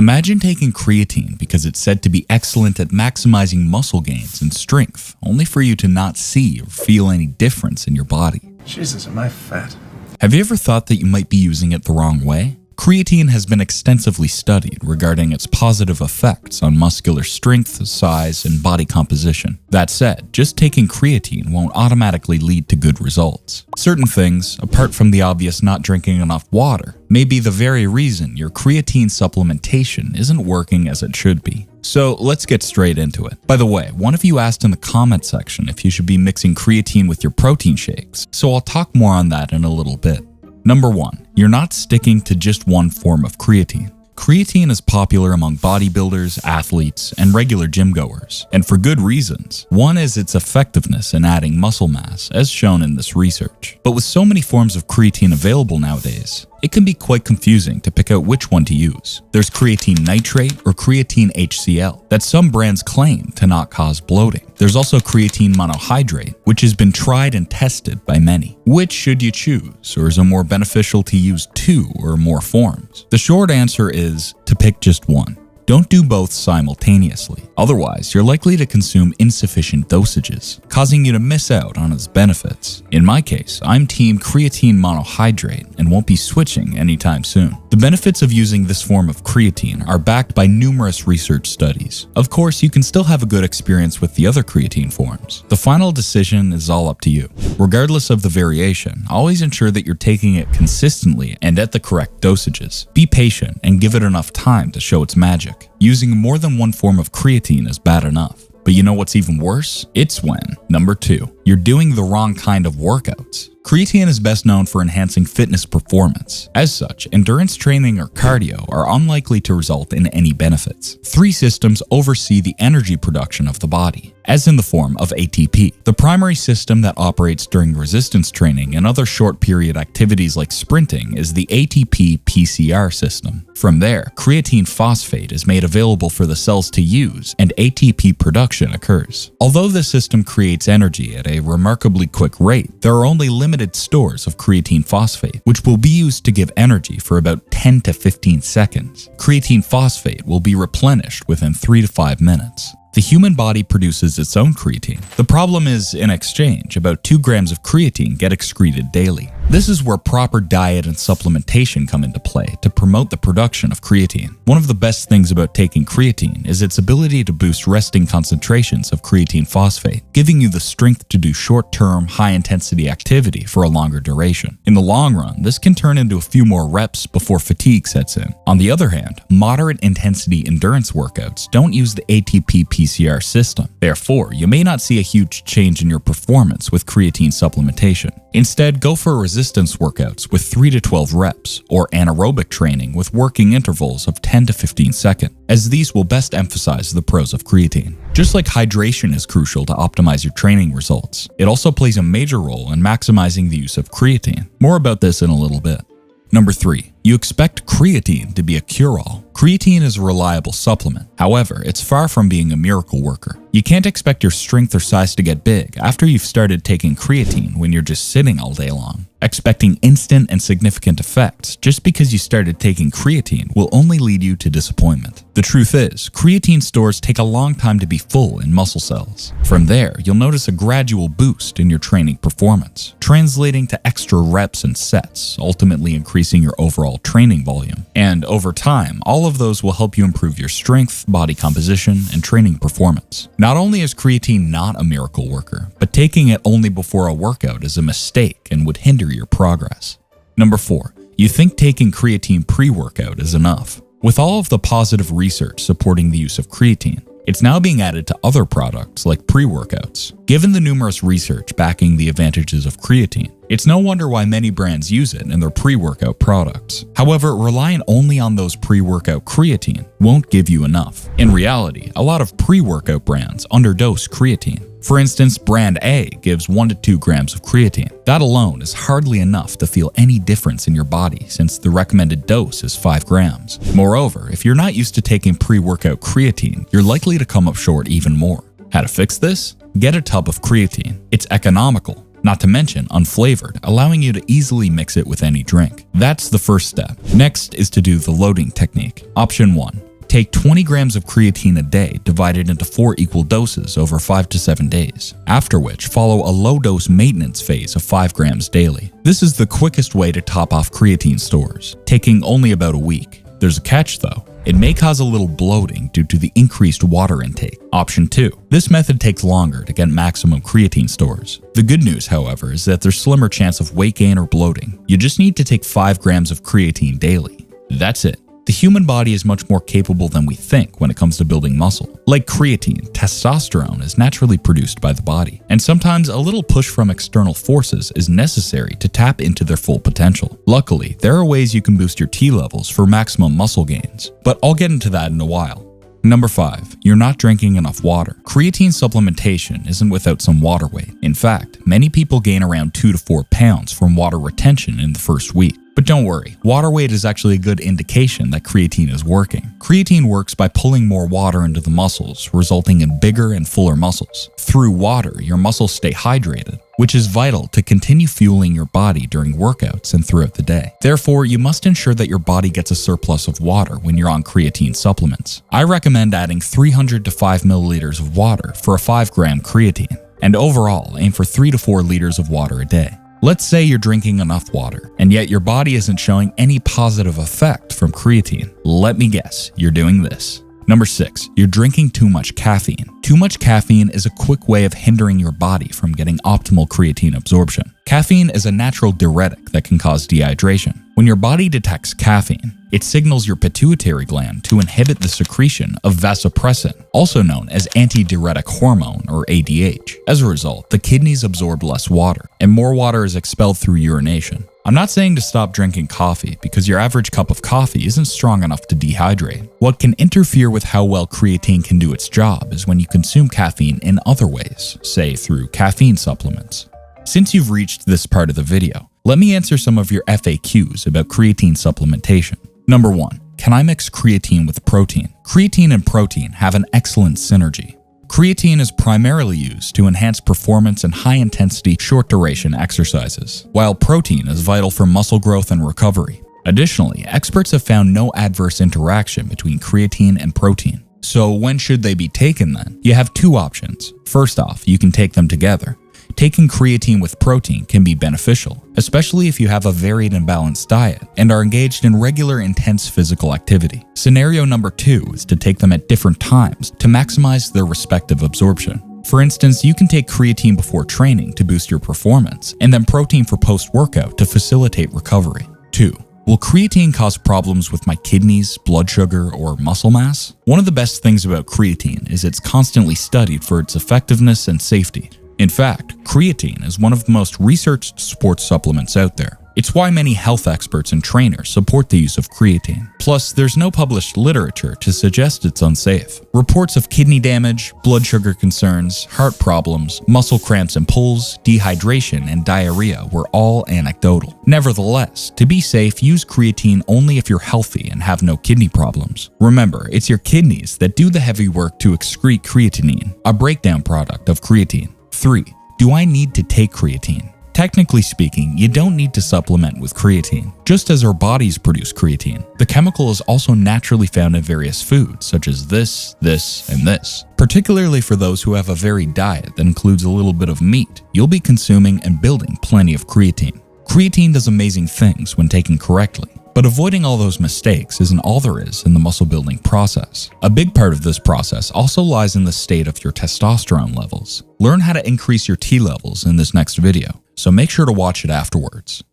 Imagine taking creatine because it's said to be excellent at maximizing muscle gains and strength, only for you to not see or feel any difference in your body. Jesus, am I fat? Have you ever thought that you might be using it the wrong way? Creatine has been extensively studied regarding its positive effects on muscular strength, size, and body composition. That said, just taking creatine won't automatically lead to good results. Certain things, apart from the obvious not drinking enough water, may be the very reason your creatine supplementation isn't working as it should be. So let's get straight into it. By the way, one of you asked in the comment section if you should be mixing creatine with your protein shakes, so I'll talk more on that in a little bit. Number 1, you're not sticking to just one form of creatine. Creatine is popular among bodybuilders, athletes, and regular gym goers, and for good reasons. One is its effectiveness in adding muscle mass, as shown in this research. But with so many forms of creatine available nowadays, it can be quite confusing to pick out which one to use. There's creatine nitrate or creatine HCl that some brands claim to not cause bloating. There's also creatine monohydrate, which has been tried and tested by many. Which should you choose, or is it more beneficial to use 2 or more forms? The short answer is to pick just one. Don't do both simultaneously, otherwise you're likely to consume insufficient dosages, causing you to miss out on its benefits. In my case, I'm team creatine monohydrate and won't be switching anytime soon. The benefits of using this form of creatine are backed by numerous research studies. Of course, you can still have a good experience with the other creatine forms. The final decision is all up to you. Regardless of the variation, always ensure that you're taking it consistently and at the correct dosages. Be patient and give it enough time to show its magic. Using more than one form of creatine is bad enough. But you know what's even worse? It's when, number 2, you're doing the wrong kind of workouts. Creatine is best known for enhancing fitness performance. As such, endurance training or cardio are unlikely to result in any benefits. 3 systems oversee the energy production of the body, as in the form of ATP. The primary system that operates during resistance training and other short-period activities like sprinting is the ATP-PCR system. From there, creatine phosphate is made available for the cells to use, and ATP production occurs. Although this system creates energy at a remarkably quick rate, there are only limited stores of creatine phosphate, which will be used to give energy for about 10 to 15 seconds. Creatine phosphate will be replenished within 3 to 5 minutes. The human body produces its own creatine. The problem is, in exchange, about 2 grams of creatine get excreted daily. This is where proper diet and supplementation come into play to promote the production of creatine. One of the best things about taking creatine is its ability to boost resting concentrations of creatine phosphate, giving you the strength to do short-term, high-intensity activity for a longer duration. In the long run, this can turn into a few more reps before fatigue sets in. On the other hand, moderate-intensity endurance workouts don't use the ATP-PCR system. Therefore, you may not see a huge change in your performance with creatine supplementation. Instead, go for resistance workouts with 3 to 12 reps, or anaerobic training with working intervals of 10 to 15 seconds, as these will best emphasize the pros of creatine. Just like hydration is crucial to optimize your training results, it also plays a major role in maximizing the use of creatine. More about this in a little bit. Number 3, you expect creatine to be a cure-all. Creatine is a reliable supplement. However, it's far from being a miracle worker. You can't expect your strength or size to get big after you've started taking creatine when you're just sitting all day long. Expecting instant and significant effects just because you started taking creatine will only lead you to disappointment. The truth is, creatine stores take a long time to be full in muscle cells. From there, you'll notice a gradual boost in your training performance, translating to extra reps and sets, ultimately increasing your overall training volume. And over time, all of those will help you improve your strength, body composition, and training performance. Not only is creatine not a miracle worker, but taking it only before a workout is a mistake and would hinder your progress. Number 4, you think taking creatine pre-workout is enough. With all of the positive research supporting the use of creatine, it's now being added to other products like pre-workouts. Given the numerous research backing the advantages of creatine, it's no wonder why many brands use it in their pre-workout products. However, relying only on those pre-workout creatine won't give you enough. In reality, a lot of pre-workout brands underdose creatine. For instance, brand A gives 1 to 2 grams of creatine. That alone is hardly enough to feel any difference in your body since the recommended dose is 5 grams. Moreover, if you're not used to taking pre-workout creatine, you're likely to come up short even more. How to fix this? Get a tub of creatine. It's economical, not to mention unflavored, allowing you to easily mix it with any drink. That's the first step. Next is to do the loading technique. Option 1. Take 20 grams of creatine a day divided into 4 equal doses over 5 to 7 days, after which follow a low-dose maintenance phase of 5 grams daily. This is the quickest way to top off creatine stores, taking only about a week. There's a catch though. It may cause a little bloating due to the increased water intake. Option 2. This method takes longer to get maximum creatine stores. The good news, however, is that there's slimmer chance of weight gain or bloating. You just need to take 5 grams of creatine daily. That's it. The human body is much more capable than we think when it comes to building muscle. Like creatine, testosterone is naturally produced by the body, and sometimes a little push from external forces is necessary to tap into their full potential. Luckily, there are ways you can boost your T levels for maximum muscle gains, but I'll get into that in a while. Number 5. You're not drinking enough water. Creatine supplementation isn't without some water weight. In fact, many people gain around 2 to 4 pounds from water retention in the first week. But don't worry, water weight is actually a good indication that creatine is working. Creatine works by pulling more water into the muscles, resulting in bigger and fuller muscles. Through water, your muscles stay hydrated, which is vital to continue fueling your body during workouts and throughout the day. Therefore, you must ensure that your body gets a surplus of water when you're on creatine supplements. I recommend adding 300 to 5 milliliters of water for a 5-gram creatine, and overall aim for 3 to 4 liters of water a day. Let's say you're drinking enough water, and yet your body isn't showing any positive effect from creatine. Let me guess, you're doing this. Number 6. You're drinking too much caffeine. Too much caffeine is a quick way of hindering your body from getting optimal creatine absorption. Caffeine is a natural diuretic that can cause dehydration. When your body detects caffeine, it signals your pituitary gland to inhibit the secretion of vasopressin, also known as antidiuretic hormone or ADH. As a result, the kidneys absorb less water, and more water is expelled through urination. I'm not saying to stop drinking coffee because your average cup of coffee isn't strong enough to dehydrate. What can interfere with how well creatine can do its job is when you consume caffeine in other ways, say through caffeine supplements. Since you've reached this part of the video, let me answer some of your FAQs about creatine supplementation. Number 1. Can I mix creatine with protein? Creatine and protein have an excellent synergy. Creatine is primarily used to enhance performance in high-intensity, short-duration exercises, while protein is vital for muscle growth and recovery. Additionally, experts have found no adverse interaction between creatine and protein. So when should they be taken then? You have 2 options. First off, you can take them together. Taking creatine with protein can be beneficial, especially if you have a varied and balanced diet and are engaged in regular intense physical activity. Scenario number 2 is to take them at different times to maximize their respective absorption. For instance, you can take creatine before training to boost your performance, and then protein for post-workout to facilitate recovery. 2. Will creatine cause problems with my kidneys, blood sugar, or muscle mass? One of the best things about creatine is it's constantly studied for its effectiveness and safety. In fact, creatine is one of the most researched sports supplements out there. It's why many health experts and trainers support the use of creatine. Plus, there's no published literature to suggest it's unsafe. Reports of kidney damage, blood sugar concerns, heart problems, muscle cramps and pulls, dehydration, and diarrhea were all anecdotal. Nevertheless, to be safe, use creatine only if you're healthy and have no kidney problems. Remember, it's your kidneys that do the heavy work to excrete creatinine, a breakdown product of creatine. 3. Do I need to take creatine? Technically speaking, you don't need to supplement with creatine. Just as our bodies produce creatine, the chemical is also naturally found in various foods, such as this, and this. Particularly for those who have a varied diet that includes a little bit of meat, you'll be consuming and building plenty of creatine. Creatine does amazing things when taken correctly, but avoiding all those mistakes isn't all there is in the muscle building process. A big part of this process also lies in the state of your testosterone levels. Learn how to increase your T levels in this next video, so make sure to watch it afterwards.